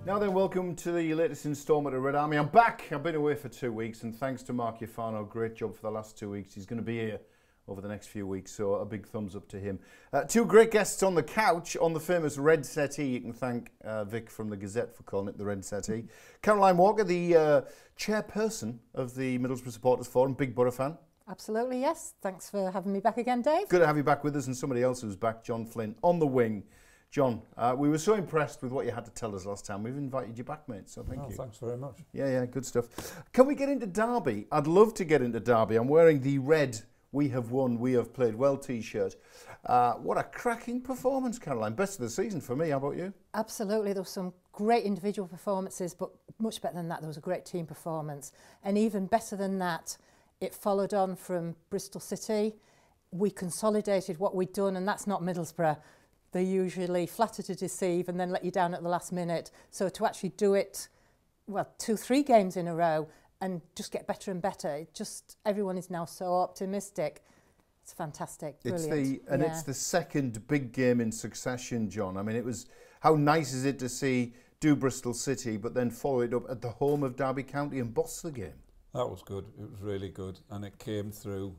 Now then, welcome to the latest instalment of Red Army. I'm back. I've been away for 2 weeks, and thanks to Mark Iafano, great job for the last 2 weeks. He's going to be here over the next few weeks, so a big thumbs up to him. Two great guests on the couch on the famous Red Settee. You can thank Vic from the Gazette for calling it the Red Settee. Caroline Walker, the chairperson of the Middlesbrough Supporters Forum, big Borough fan. Absolutely, yes. Thanks for having me back again, Dave. Good to have you back with us, and somebody else who's back, John Flynn, on the wing. John, we were so impressed with what you had to tell us last time. We've invited you back, mate, so thank you. Thanks very much. Yeah, good stuff. Can we get into Derby? I'd love to get into Derby. I'm wearing the red "We have won, we have played well" t-shirt. What a cracking performance, Caroline. Best of the season for me. How about you? Absolutely. There were some great individual performances, but much better than that, there was a great team performance. And even better than that, it followed on from Bristol City. We consolidated what we'd done, and that's not Middlesbrough. They usually flatter to deceive and then let you down at the last minute. So to actually do it, well, 2-3 games in a row and just get better and better, everyone is now so optimistic. It's fantastic, brilliant. It's the second big game in succession, John. I mean, how nice is it to see do Bristol City, but then follow it up at the home of Derby County and boss the game? That was good. It was really good, and it came through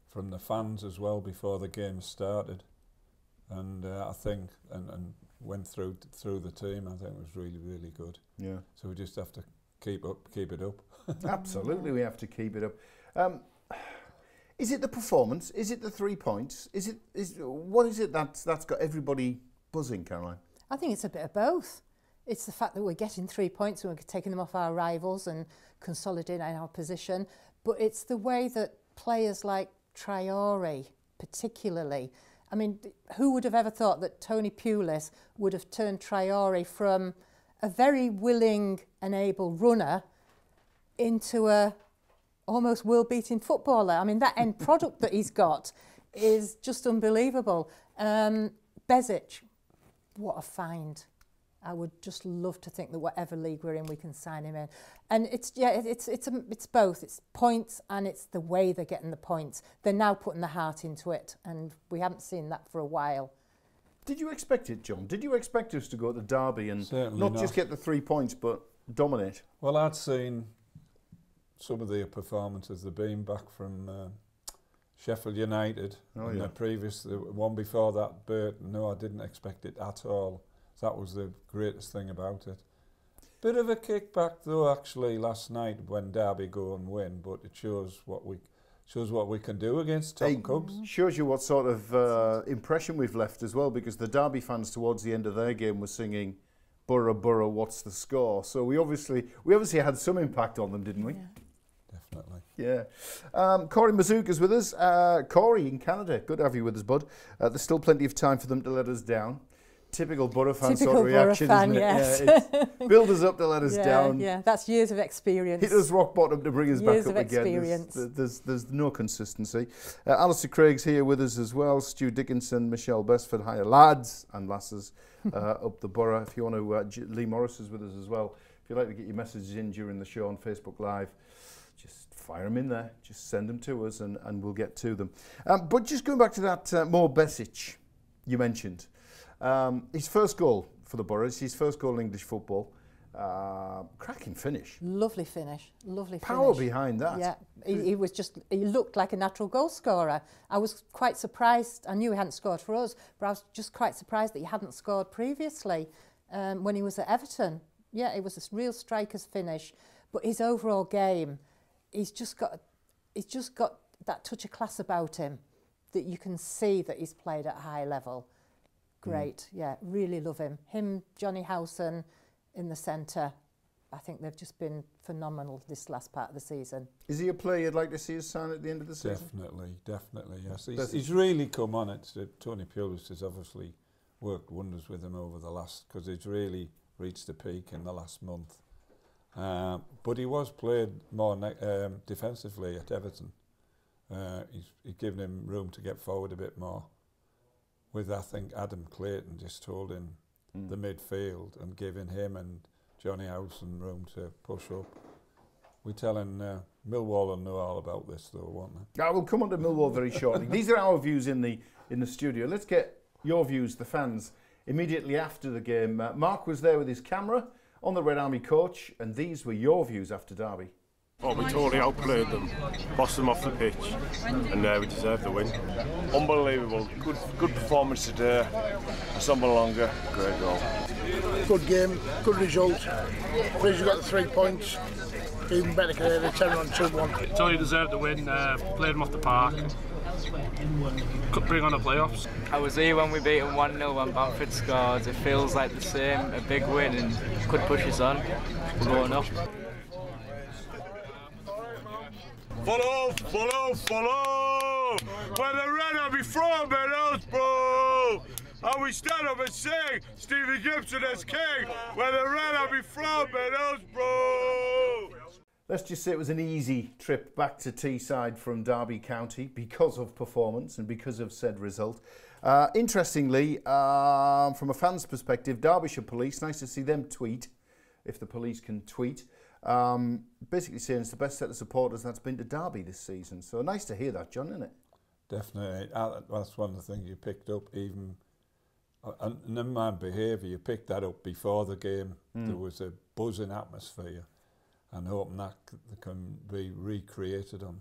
from the fans as well before the game started. And I think, and went through the team. I think it was really, really good. Yeah. So we just have to keep it up. Absolutely, we have to keep it up. Is it the performance? Is it the 3 points? What is it that's got everybody buzzing, Caroline? I think it's a bit of both. It's the fact that we're getting 3 points and we're taking them off our rivals and consolidating our position. But it's the way that players like Traore, particularly. I mean, who would have ever thought that Tony Pulis would have turned Traore from a very willing and able runner into a almost world-beating footballer? I mean, that end product that he's got is just unbelievable. Bezic, what a find. I would just love to think that whatever league we're in, we can sign him in. And it's both. It's points and it's the way they're getting the points. They're now putting the heart into it, and we haven't seen that for a while. Did you expect it, John? Did you expect us to go to Derby and Certainly not just get the 3 points, but dominate? Well, I'd seen some of the performances. They've been back from Sheffield United. The previous, the one before that, Burton. No, I didn't expect it at all. That was the greatest thing about it. Bit of a kickback though, actually, last night when Derby go and win, but it shows what we can do against top clubs. Shows you what sort of impression we've left as well, because the Derby fans towards the end of their game were singing "Borough, Borough, what's the score?" So we obviously had some impact on them, didn't we? Yeah. Definitely. Yeah. Corey Mazuka's with us. Corey in Canada, good to have you with us, bud. There's still plenty of time for them to let us down. Typical Borough fan sort of reaction, fan, isn't it? yes. Yeah, build us up to let us down. Yeah, that's years of experience. Hit us rock bottom to bring us back up again. Experience. There's no consistency. Alistair Craig's here with us as well. Stu Dickinson, Michelle Besford. Hiya, lads and lasses up the Borough. If you want to, Lee Morris is with us as well. If you'd like to get your messages in during the show on Facebook Live, just fire them in there. Just send them to us and we'll get to them. But just going back to that Mo Bezic you mentioned. His first goal for the Borough, his first goal in English football. Cracking finish. Lovely finish. Lovely Power finish. behind that. Yeah, he looked like a natural goal scorer. I was quite surprised. I knew he hadn't scored for us, but I was just quite surprised that he hadn't scored previously when he was at Everton. Yeah, it was a real striker's finish. But his overall game, he's just got that touch of class about him that you can see that he's played at a high level. Great, yeah, really love him. Him, Johnny Howson in the centre. I think they've just been phenomenal this last part of the season. Is he a player you'd like to see us sign at the end of the season? Definitely, yes. He's really come on it. Tony Pulis has obviously worked wonders with him over the last, because he's really reached the peak in the last month. But he was played more defensively at Everton. He's given him room to get forward a bit more. With, I think, Adam Clayton just holding the midfield and giving him and Johnny Howson room to push up. We're telling Millwall will know all about this, though, won't they? Yeah, we'll come on to Millwall very shortly. These are our views in the studio. Let's get your views, the fans, immediately after the game. Mark was there with his camera on the Red Army coach, and these were your views after Derby. Oh, we totally outplayed them, bossed them off the pitch, and we deserved the win. Unbelievable. Good performance today. Something longer. Great goal. Good game, good result. Pleased you got the 3 points. Even better because they turned on 2-1. Totally deserved the win. Played them off the park. Could bring on the playoffs. I was here when we beat them 1-0 when Bamford scored. It feels like the same, a big win, and could push us on. We're going up. Follow! Where the Red Army from, Middlesbrough! And we stand up and sing, Stevie Gibson as king, where the Red Army from, Middlesbrough! Let's just say it was an easy trip back to Teesside from Derby County because of performance and because of said result. Interestingly, from a fan's perspective, Derbyshire Police, nice to see them tweet, if the police can tweet, basically saying it's the best set of supporters that's been to Derby this season. So nice to hear that, John, isn't it? Definitely. That's one of the things you picked up, even, and never mind behaviour, you picked that up before the game. There was a buzzing atmosphere, and hoping that can be recreated on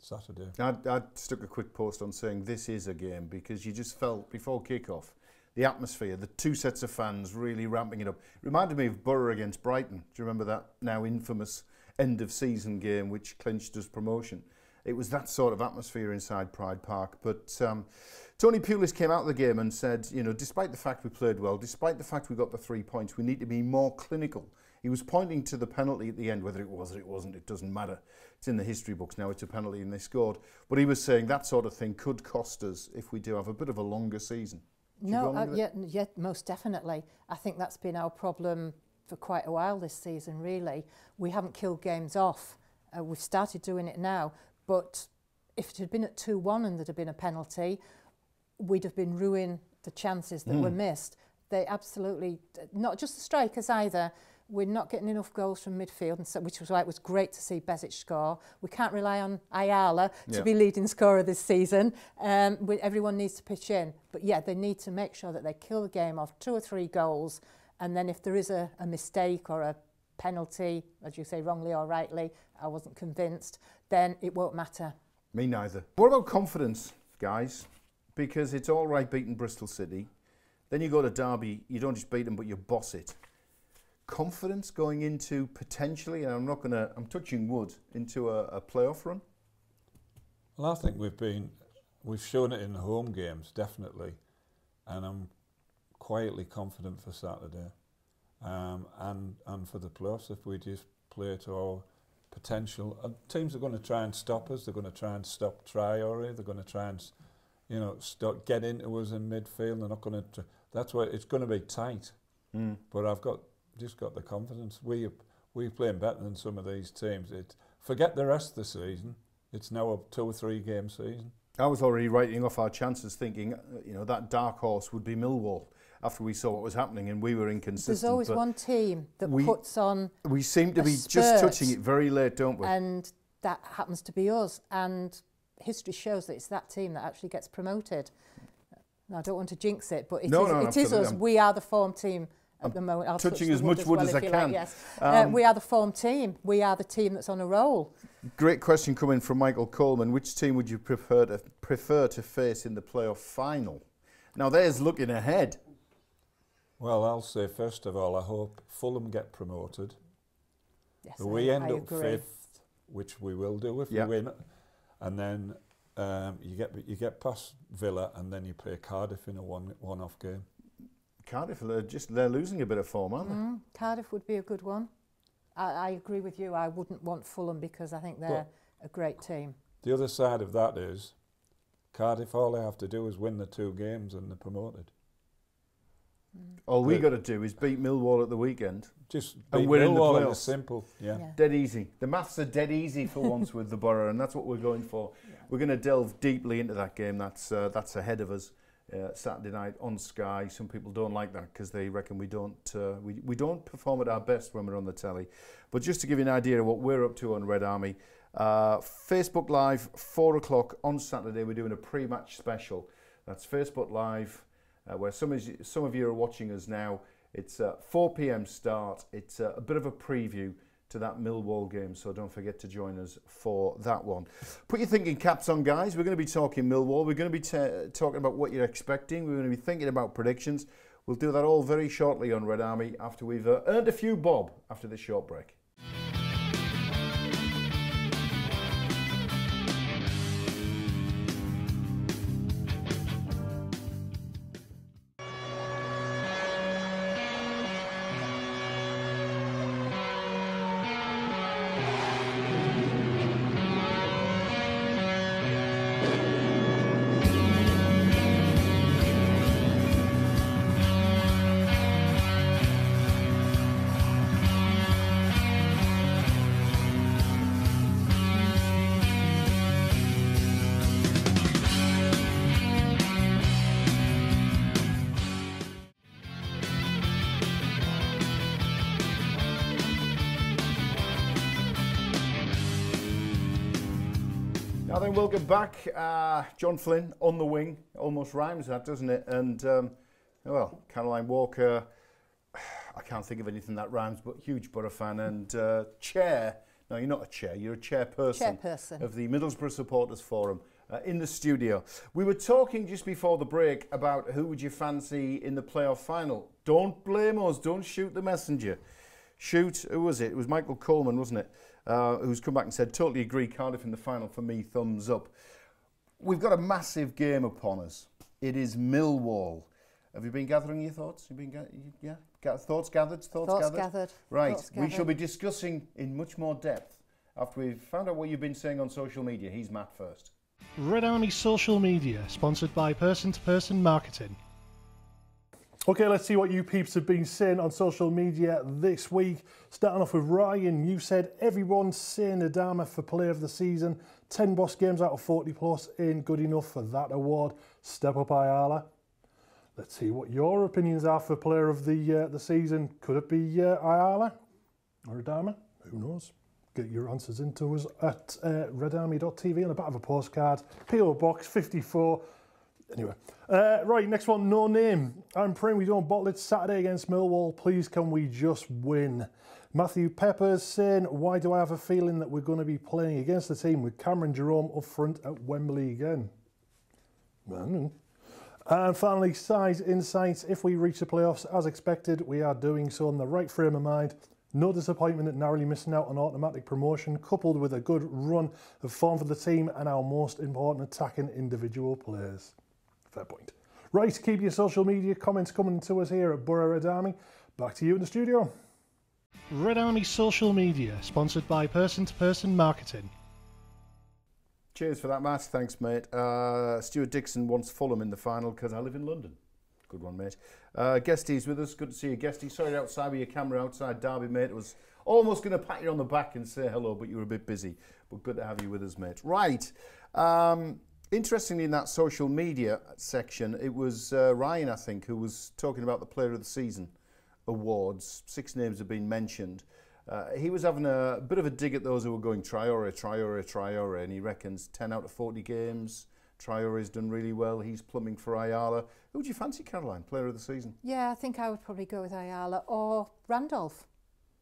Saturday. I stuck a quick post on saying this is a game, because you just felt before kick-off the atmosphere, the two sets of fans really ramping it up. It reminded me of Borough against Brighton. Do you remember that now infamous end-of-season game which clinched us promotion? It was that sort of atmosphere inside Pride Park. But Tony Pulis came out of the game and said, you know, despite the fact we played well, despite the fact we got the 3 points, we need to be more clinical. He was pointing to the penalty at the end, whether it was or it wasn't, it doesn't matter. It's in the history books now, it's a penalty and they scored. But he was saying that sort of thing could cost us if we do have a bit of a longer season. No, yeah, most definitely. I think that's been our problem for quite a while this season, really. We haven't killed games off. We've started doing it now, but if it had been at 2-1 and there'd have been a penalty, we'd have been ruining the chances that were missed. They absolutely, not just the strikers either, we're not getting enough goals from midfield, and so, which was why it was great to see Bezic score. We can't rely on Ayala to be leading scorer this season. Everyone needs to pitch in. But yeah, they need to make sure that they kill the game off 2 or 3 goals, and then if there is a mistake or a penalty, as you say, wrongly or rightly, I wasn't convinced, then it won't matter. Me neither. What about confidence, guys? Because it's all right beating Bristol City. Then you go to Derby, you don't just beat them, but you boss it. Confidence going into potentially, and I'm touching wood, into a playoff run? Well, I think we've shown it in the home games, definitely. And I'm quietly confident for Saturday. And for the playoffs, if we just play to our potential. Teams are going to try and stop us. They're going to try and stop Traore. They're going to try and, you know, get into us in midfield. They're not going to. That's why it's going to be tight. But I've just got the confidence. We're playing better than some of these teams. Forget the rest of the season. It's now a 2 or 3 game season. I was already writing off our chances, thinking, you know, that dark horse would be Millwall after we saw what was happening, and we were inconsistent. There's always one team that puts on. We seem to be just touching it very late, don't we? And that happens to be us. And history shows that it's that team that actually gets promoted. Now, I don't want to jinx it, but it is us. We are the form team. At the moment, I'll touching as much wood as I can. Like, yes. We are the form team. We are the team that's on a roll. Great question coming from Michael Coleman. Which team would you prefer to face in the playoff final? Now, there's looking ahead. Well, I'll say first of all, I hope Fulham get promoted. Yes, we end up 5th, which we will do if we win, and then you get past Villa, and then you play Cardiff in a one-off game. Cardiff, they're losing a bit of form, aren't they? Cardiff would be a good one. I agree with you. I wouldn't want Fulham because I think they're a great team. The other side of that is Cardiff, all they have to do is win the 2 games and they're promoted. All we got to do is beat Millwall at the weekend. Just beat Millwall in the playoffs. It's simple. Yeah. Dead easy. The maths are dead easy for once with the Borough, and that's what we're going for. Yeah. We're going to delve deeply into that game. That's ahead of us. Saturday night on Sky. Some people don't like that because they reckon we don't perform at our best when we're on the telly. But just to give you an idea of what we're up to on Red Army, Facebook Live 4 o'clock on Saturday. We're doing a pre-match special. That's Facebook Live, where some of you are watching us now. It's a 4 p.m. start. It's a bit of a preview to that Millwall game, so don't forget to join us for that one. Put your thinking caps on, guys. We're going to be talking Millwall. We're going to be talking about what you're expecting. We're going to be thinking about predictions. We'll do that all very shortly on Red Army after we've earned a few bob after this short break. Now then, welcome back. John Flynn on the wing. Almost rhymes that, doesn't it? And, well, Caroline Walker, I can't think of anything that rhymes, but huge Borough fan. And chair, no, you're not a chair, you're a chairperson of the Middlesbrough Supporters Forum in the studio. We were talking just before the break about who would you fancy in the playoff final. Don't blame us, don't shoot the messenger. Shoot, who was it? It was Michael Coleman, wasn't it? Who's come back and said, totally agree, Cardiff in the final for me, thumbs up. We've got a massive game upon us. It is Millwall. Have you been gathering your thoughts? Thoughts gathered? Thoughts gathered. Right, we shall be discussing in much more depth after we've found out what you've been saying on social media. He's Matt first. Red Army Social Media, sponsored by Person-to-Person Marketing. Okay, let's see what you peeps have been saying on social media this week. Starting off with Ryan, you said everyone's saying Adama for player of the season. 10 boss games out of 40 plus ain't good enough for that award. Step up Ayala. Let's see what your opinions are for player of the season. Could it be Ayala or Adama? Who knows? Get your answers into us at RedArmy.tv on the back of a postcard. PO Box 54. Anyway, right, next one, no name. I'm praying we don't bottle it Saturday against Millwall. Please, can we just win? Matthew Peppers saying, why do I have a feeling that we're going to be playing against the team with Cameron Jerome up front at Wembley again? And finally, Size Insights. If we reach the playoffs as expected, we are doing so in the right frame of mind. No disappointment at narrowly missing out on automatic promotion, coupled with a good run of form for the team and our most important attacking individual players. Fair point. Right, keep your social media comments coming to us here at Borough Red Army. Back to you in the studio. Red Army Social Media, sponsored by Person-to-Person Marketing. Cheers for that, Matt. Thanks, mate. Stuart Dixon wants Fulham in the final because I live in London. Good one, mate. Guestie's with us. Good to see you, Guestie. Sorry outside with your camera outside Derby, mate. It was almost going to pat you on the back and say hello, but you were a bit busy. But good to have you with us, mate. Right. Interestingly, in that social media section, it was Ryan, I think, who was talking about the Player of the Season awards. 6 names have been mentioned. He was having a bit of a dig at those who were going Traore, and he reckons 10 out of 40 games. Traore's done really well. He's plumbing for Ayala. Who would you fancy, Caroline, Player of the Season? Yeah, I think I would probably go with Ayala or Randolph.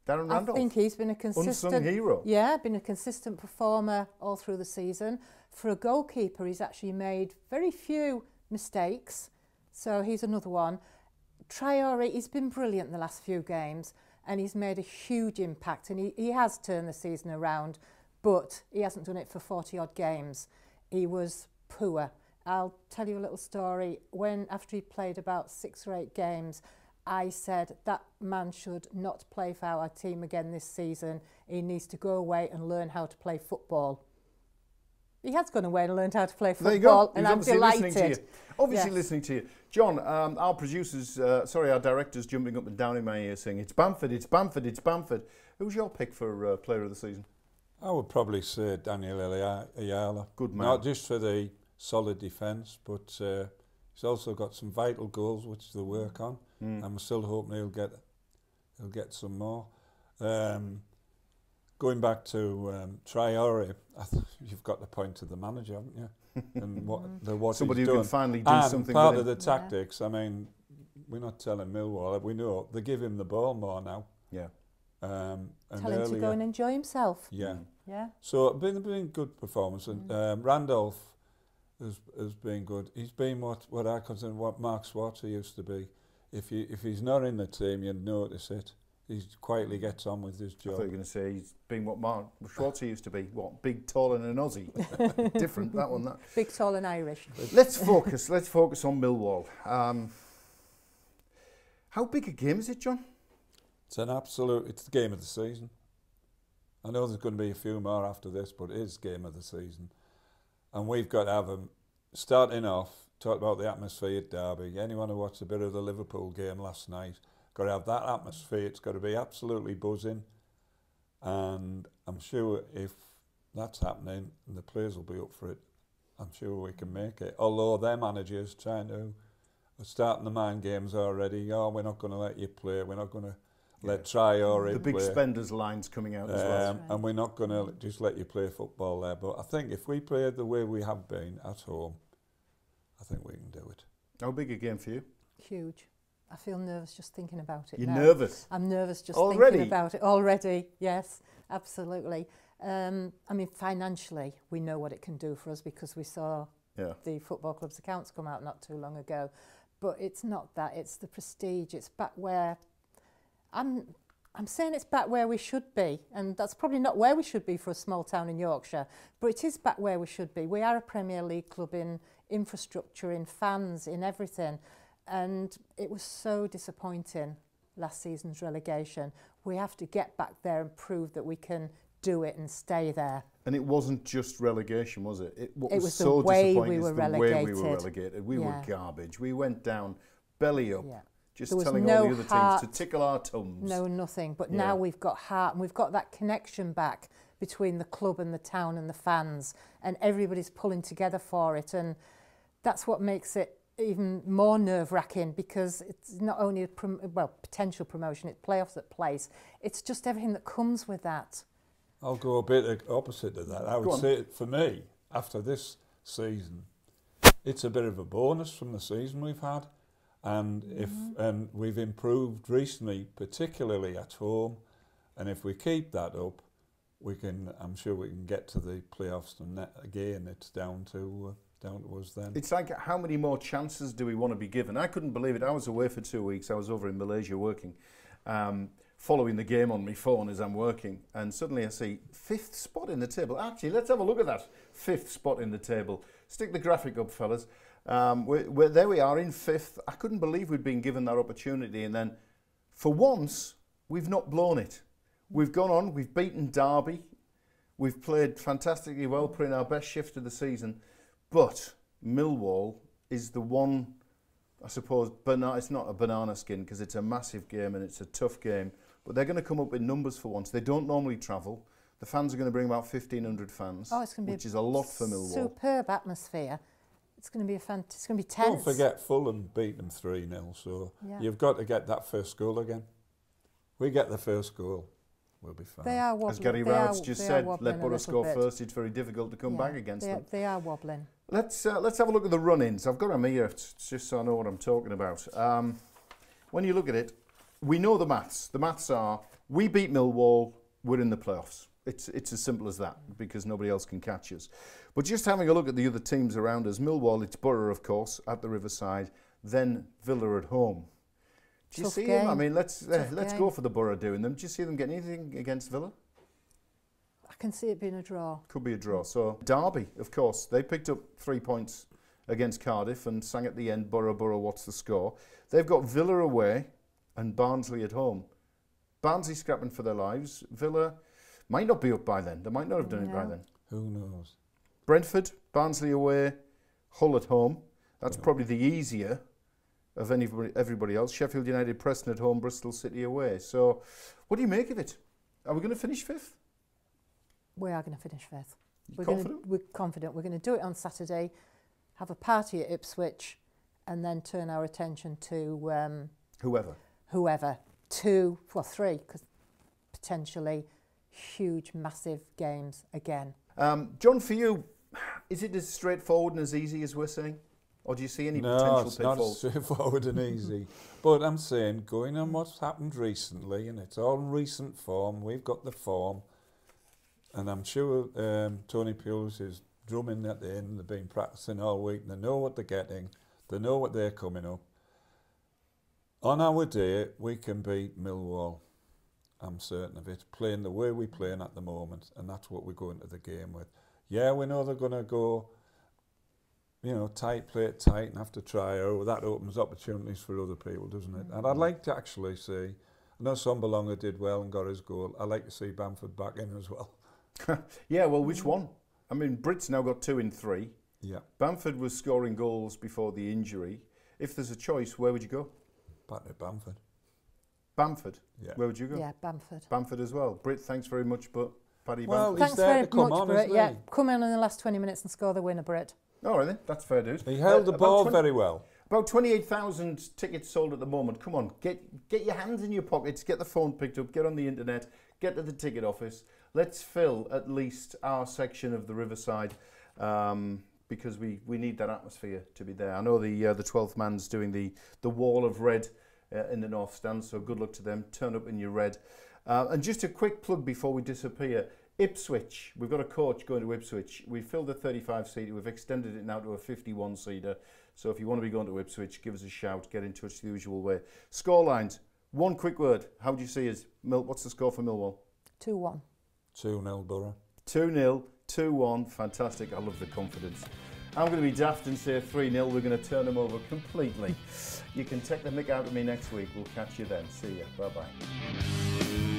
Darren Randolph? I think he's been a consistent... Unsung hero. Yeah, been a consistent performer all through the season. For a goalkeeper, he's actually made very few mistakes, so he's another one. Traore, he's been brilliant in the last few games, and he's made a huge impact, and he has turned the season around, but he hasn't done it for 40-odd games. He was poor. I'll tell you a little story. After he played about 6 or 8 games, I said that man should not play for our team again this season. He needs to go away and learn how to play football. He has gone away and learned how to play football, and I'm delighted. Obviously listening to you. John, our producers, our director's jumping up and down in my ear saying, it's Bamford, it's Bamford, it's Bamford. Who's your pick for Player of the Season? I would probably say Daniel Ayala. Good man. Not just for the solid defence, but he's also got some vital goals which to work on. I'm still hoping he'll get some more. Going back to Traore, you've got the point to the manager, haven't you? And what somebody he's who done. can finally do and something. Part of the tactics. I mean, we're not telling Millwall. We know they give him the ball more now. Yeah. And Tell him to go and enjoy himself. Yeah. Yeah. So it's been good performance. And Randolph has been good. He's been what I consider what Mark Schwarzer used to be. If he's not in the team, you'd notice it. He quietly gets on with his job. I thought you were going to say he's been what Mark Schwarzer used to be. What, big, tall and an Aussie? Different, that one. That. Big, tall and Irish. Let's focus on Millwall. How big a game is it, John? It's the game of the season. I know there's going to be a few more after this, but it is game of the season. And we've got to have them starting off, talk about the atmosphere at Derby. Anyone who watched a bit of the Liverpool game last night, got to have that atmosphere. It's got to be absolutely buzzing. And I'm sure if that's happening, and the players will be up for it, I'm sure we can make it. Although their managers are starting the mind games already. Oh, we're not going to let you play. We're not going to let Traore play. The big spenders lines coming out as well. Right. And we're not going to just let you play football there. But I think if we play the way we have been at home, I think we can do it. How big a game for you? Huge. I feel nervous just thinking about it. You're now. nervous? I'm nervous just already? Thinking about it. Already, yes, absolutely. I mean, financially, we know what it can do for us because we saw the football club's accounts come out not too long ago. But it's not that. It's the prestige. It's back where... I'm saying it's back where we should be, and that's probably not where we should be for a small town in Yorkshire, but it is back where we should be. We are a Premier League club in infrastructure, in fans, in everything, and it was so disappointing last season's relegation. We have to get back there and prove that we can do it and stay there. And it wasn't just relegation, was it? What was so the way disappointing we were is the relegated. way we were relegated. We were garbage. We went down belly up. Yeah. Just telling all the other teams to tickle our tums. No, nothing. But now we've got heart and we've got that connection back between the club and the town and the fans, and everybody's pulling together for it. And that's what makes it even more nerve-wracking, because it's not only potential promotion, it's playoffs at place. It's just everything that comes with that. I'll go a bit opposite of that. I would say, for me, after this season, it's a bit of a bonus from the season we've had. And and we've improved recently, particularly at home, and if we keep that up, I'm sure we can get to the playoffs. And again, it's down to us then. It's like, how many more chances do we want to be given? I couldn't believe it. I was away for 2 weeks. I was over in Malaysia working, following the game on my phone as I'm working, and suddenly I see 5th spot in the table. Actually, let's have a look at that 5th spot in the table. Stick the graphic up, fellas. There we are in 5th. I couldn't believe we'd been given that opportunity, and then for once we've not blown it. We've gone on, we've beaten Derby, we've played fantastically well, put in our best shift of the season, but Millwall is the one, I suppose, it's not a banana skin because it's a massive game and it's a tough game, but they're going to come up in numbers for once. They don't normally travel. The fans are going to bring about 1,500 fans, which is a lot for Millwall. Superb atmosphere. It's going to be it's going to be tense. Don't forget Fulham beat them 3-0, so you've got to get that first goal again. We get the first goal, we'll be fine. They are wobbling. As Gary Rowett's just said, let Borough score first. It's very difficult to come back against them. They are wobbling. Let's have a look at the run-ins. I've got them here just so I know what I'm talking about. When you look at it, we know the maths. The maths are, we beat Millwall, we're in the playoffs. It's as simple as that, because nobody else can catch us. But just having a look at the other teams around us, Millwall, it's Borough, of course, at the Riverside, then Villa at home. Do you see them? I mean, let's go for the Borough doing them. Do you see them getting anything against Villa? I can see it being a draw. Could be a draw. So Derby, of course, they picked up 3 points against Cardiff and sang at the end, Borough, what's the score? They've got Villa away and Barnsley at home. Barnsley scrapping for their lives. Villa might not be up by then. They might not have done it by then. Who knows? Brentford, Barnsley away, Hull at home. That's probably the easier of everybody else. Sheffield United, Preston at home, Bristol City away. So what do you make of it? Are we going to finish 5th? We are going to finish 5th. We're confident? We're confident. We're going to do it on Saturday, have a party at Ipswich, and then turn our attention to... Whoever. 2 or 3, because potentially huge, massive games again. John, for you, is it as straightforward and as easy as we're saying? Or do you see any No, potential it's not pitfalls? straightforward and easy. But I'm saying, going on what's happened recently, and it's all recent form, we've got the form, and I'm sure Tony Pulis is drumming at the end. They've been practicing all week, and they know what they're getting, they know what they're coming up. On our day, we can beat Millwall. I'm certain of it, playing the way we're playing at the moment, and that's what we're going to the game with. Yeah, we know they're going to go, you know, play it tight and have to try. Oh, that opens opportunities for other people, doesn't it? And I'd like to actually see, I know Sombalonga did well and got his goal. I'd like to see Bamford back in as well. Yeah, well, which one? I mean, Britt's now got 2 in 3. Yeah. Bamford was scoring goals before the injury. If there's a choice, where would you go? Back to Bamford. Bamford? Yeah. Where would you go? Yeah, Bamford. Bamford as well. Britt, thanks very much, but Paddy Well, Bamford. he's Thanks there very to come much, on, Britt. isn't Yeah, he? come in the last 20 minutes and score the winner, Britt. All right then, that's fair dues. He held the ball very well. About 28,000 tickets sold at the moment. Come on, get your hands in your pockets, get the phone picked up, get on the internet, get to the ticket office. Let's fill at least our section of the Riverside because we need that atmosphere to be there. I know the 12th man's doing the wall of red in the North Stand, so good luck to them. Turn up in your red. And just a quick plug before we disappear. Ipswich, we've got a coach going to Ipswich. We filled a 35-seater, we've extended it now to a 51-seater. So if you want to be going to Ipswich, give us a shout, get in touch the usual way. Scorelines, one quick word. How do you see us? What's the score for Millwall? 2-1. 2-0 Borough. 2-0, 2-1, fantastic. I love the confidence. I'm going to be daft and say 3-0. We're going to turn them over completely. You can take the mick out of me next week. We'll catch you then. See ya. Bye-bye.